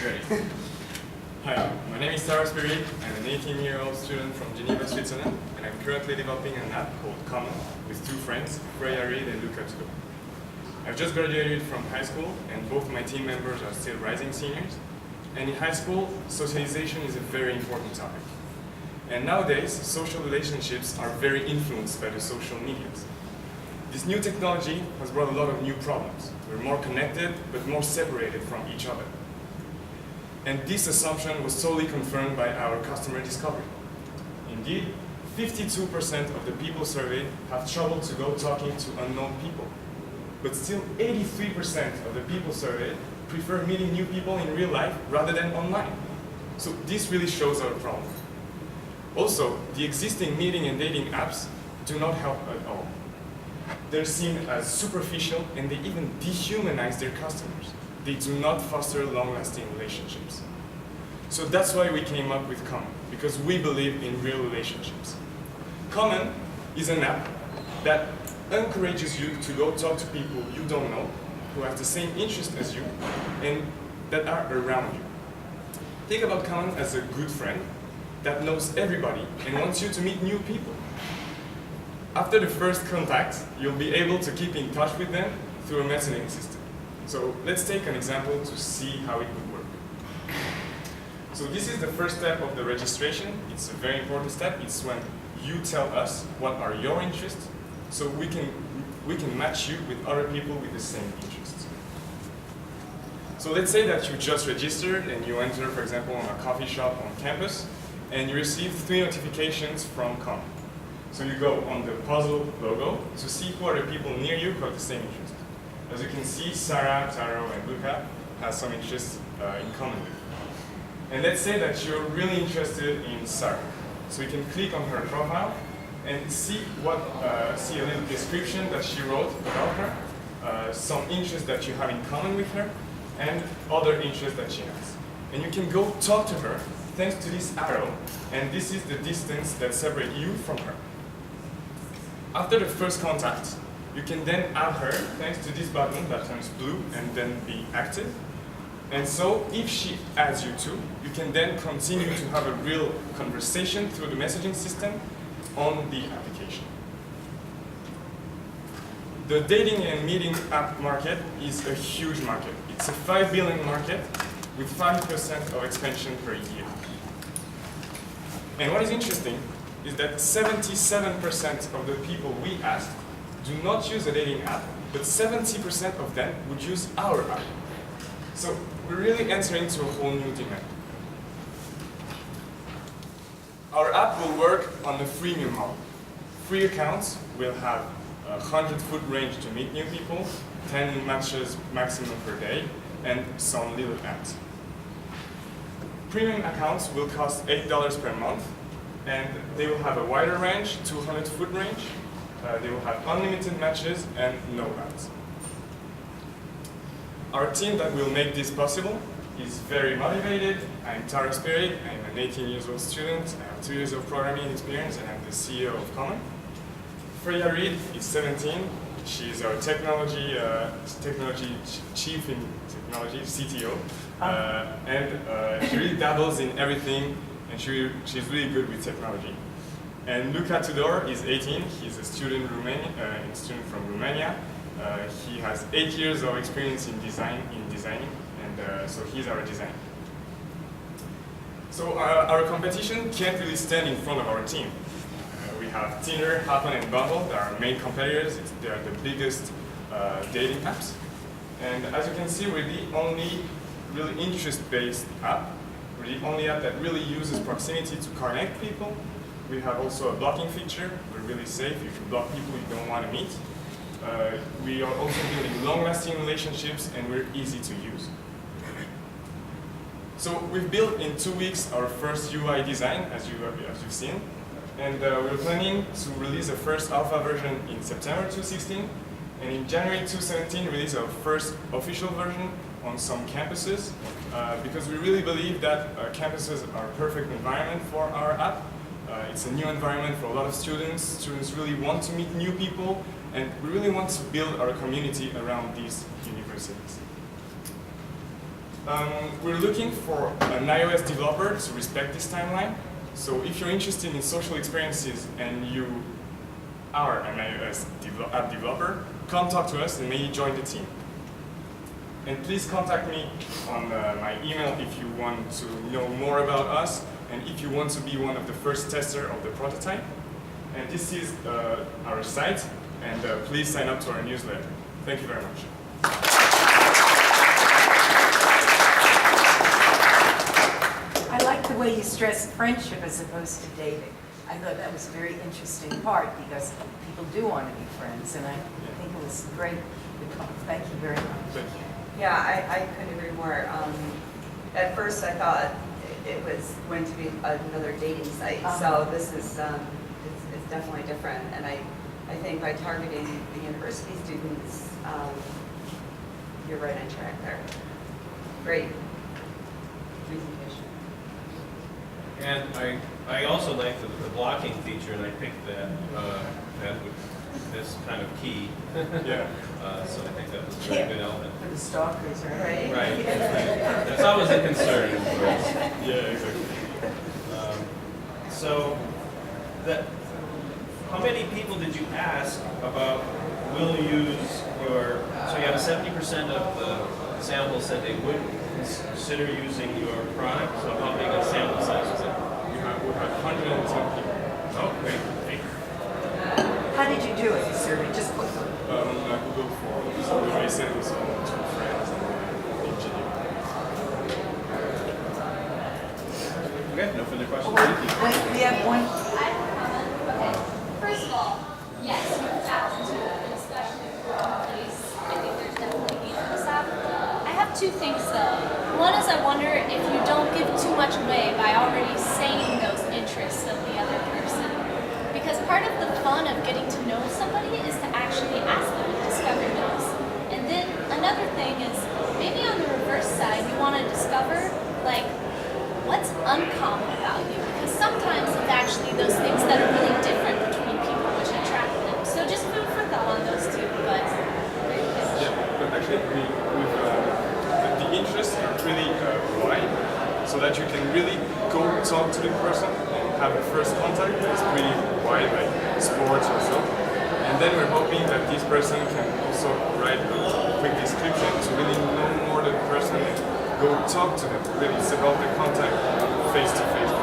Great. Hi, my name is Sarah Spirit. I'm an 18-year-old student from Geneva, Switzerland, and I'm currently developing an app called Common with two friends, Freya Reed and Luca Tudor. I've just graduated from high school, and both my team members are still rising seniors. And in high school, socialization is a very important topic. And nowadays, social relationships are very influenced by the social medias. This new technology has brought a lot of new problems. We're more connected, but more separated from each other. And this assumption was totally confirmed by our customer discovery. Indeed, 52% of the people surveyed have trouble to go talking to unknown people. But still, 83% of the people surveyed prefer meeting new people in real life rather than online. So this really shows our problem. Also, the existing meeting and dating apps do not help at all. They're seen as superficial, and they even dehumanize their customers. They do not foster long-lasting relationships. So that's why we came up with Common, because we believe in real relationships. Common is an app that encourages you to go talk to people you don't know, who have the same interest as you, and that are around you. Think about Common as a good friend that knows everybody and wants you to meet new people. After the first contact, you'll be able to keep in touch with them through a messaging system. So let's take an example to see how it would work. So this is the first step of the registration. It's a very important step. It's when you tell us what are your interests, so we can match you with other people with the same interests. So let's say that you just registered and you enter, for example, on a coffee shop on campus, and you receive 3 notifications from Common. So you go on the puzzle logo to see who are the people near you who have the same interest. As you can see, Sarah, Taro, and Luca have some interests in common with you. And let's say that you're really interested in Sarah. So you can click on her profile and see a little description that she wrote about her, some interests that you have in common with her, and other interests that she has. And you can go talk to her thanks to this arrow, and this is the distance that separates you from her. After the first contact, you can then add her thanks to this button that turns blue and then be active. And so if she adds you too, you can then continue to have a real conversation through the messaging system on the application. The dating and meeting app market is a huge market. It's a 5 billion market with 5% of expansion per year. And what is interesting is that 77% of the people we asked do not use a dating app, but 70% of them would use our app. So we're really answering to a whole new demand. Our app will work on the freemium model. Free accounts will have a 100-foot range to meet new people, 10 matches maximum per day, and some little ads. Premium accounts will cost $8 per month, and they will have a wider range, 200-foot range. They will have unlimited matches and no ads. Our team that will make this possible is very motivated. I'm Tara Spirit. I'm an 18-year-old student. I have 2 years of programming experience, and I'm the CEO of Common. Freya Reed is 17. She's our technology chief in technology, CTO. And she really dabbles in everything, and she's really good with technology. And Luca Tudor is 18. He's a student from Romania. He has 8 years of experience in designing, and so he's our designer. So our competition can't really stand in front of our team. We have Tinder, Happen, and Bumble. They're our main competitors. They are the biggest dating apps. And as you can see, we're the only really interest-based app. We're the only app that really uses proximity to connect people. We have also a blocking feature. We're really safe. You can block people you don't want to meet. We are also building long-lasting relationships, and we're easy to use. So we've built in 2 weeks our first UI design, as you've seen. And we're planning to release a first alpha version in September 2016. And in January 2017, release our first official version on some campuses. Because we really believe that campuses are a perfect environment for our app. It's a new environment for a lot of students. Students really want to meet new people, and we really want to build our community around these universities. We're looking for an iOS developer to respect this timeline. So if you're interested in social experiences and you are an iOS app developer, come talk to us and maybe join the team. And please contact me on my email if you want to know more about us and if you want to be one of the first testers of the prototype. And this is our site, and please sign up to our newsletter. Thank you very much. I like the way you stressed friendship as opposed to dating. I thought that was a very interesting part because people do want to be friends, and I think it was great. Thank you very much. Thank you. Yeah, I couldn't agree more. At first, I thought it was going to be another dating site. So this is it's definitely different, and I think by targeting the university students, you're right on track there. Great presentation. And I also like the blocking feature, and I picked that this kind of key. Yeah. So I think that was a very good element. For the stalkers, right? Right. That's always a concern, of course. Yeah, exactly. So how many people did you ask about will use your? So you have 70% of the sample said they would consider using your product. So how big a sample size is it? We have 110 people. Oh, great. Thank you. How did you do it, the survey? Just quickly. Google Forms. So I sent this on to friends and engineers. Okay, no further questions. Wait, Thank you. wait, we have one. I have a comment. Okay. First of all, yes, you've tapped into a discussion in place. I think there's definitely need for this app. I have two things though. One is I wonder if you don't give too much away by already saying those interests of the other person. Because part of the fun of getting to know somebody is to actually ask them and discover those. And then another thing is maybe on the reverse side, you want to discover like what's uncommon about you, because sometimes it's actually those things that are really different between people which attract them. So just food for thought on those two, but very good. Yeah, but actually the interests are really wide, so that you can really go talk to the person and have a first contact. It's pretty wide, like sports or so. And then we're hoping that this person can also write a quick description to really know more the person and go talk to them. Really, it's about the contact face to face.